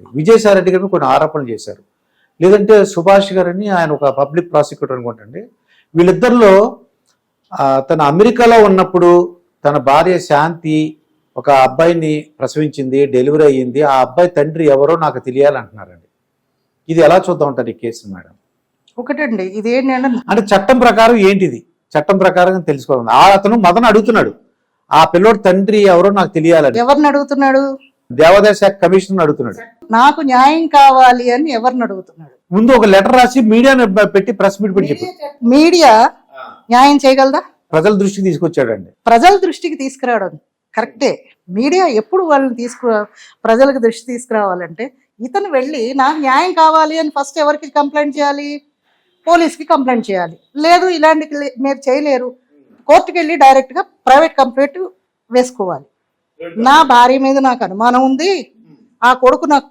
విజయసాయి రెడ్డి గారిని కొన్ని ఆరోపణలు చేశారు. లేదంటే సుభాష్ గారని ఆయన ఒక పబ్లిక్ ప్రాసిక్యూటర్ అనుకుంటండి. వీళ్ళిద్దరిలో తన అమెరికాలో ఉన్నప్పుడు తన భార్య శాంతి ఒక అబ్బాయిని ప్రసవించింది, డెలివరీ అయ్యింది. ఆ అబ్బాయి తండ్రి ఎవరో నాకు తెలియాలంటున్నారండి. ఇది ఎలా చూద్దాం ఉంటారు ఈ కేసు మేడం? ఒకటండి, ఇదేంటంటే అంటే చట్టం ప్రకారం ఏంటిది? చట్టం ప్రకారం తెలుసుకోవాలి. అతను మదన్ అడుగుతున్నాడు, ఆ పిల్లోడు తండ్రి ఎవరో నాకు తెలియాలని. ఎవరిని అడుగుతున్నాడు? దేవాదాయ శాఖ కమిషనర్ అడుగుతున్నాడు. నాకు న్యాయం కావాలి అని ఎవరిని అడుగుతున్నాడు? ముందు ఒక లెటర్ రాసి మీడియాని పెట్టి ప్రెస్ మీట్ పెట్టి చెప్పి మీడియా న్యాయం చేయగలదా? ప్రజల దృష్టికి తీసుకొచ్చాడండి. ప్రజల దృష్టికి తీసుకురావడం కరెక్టే. మీడియా ఎప్పుడు వాళ్ళని ప్రజలకు దృష్టి తీసుకురావాలంటే, ఇతను వెళ్ళి నాకు న్యాయం కావాలి అని ఫస్ట్ ఎవరికి కంప్లైంట్ చేయాలి? పోలీస్కి కంప్లైంట్ చేయాలి. లేదు ఇలాంటి మీరు చేయలేరు, కోర్టుకి వెళ్ళి డైరెక్ట్గా ప్రైవేట్ కంప్లైంట్ వేసుకోవాలి. నా భార్య మీద నాకు అనుమానం ఉంది, ఆ కొడుకు నాకు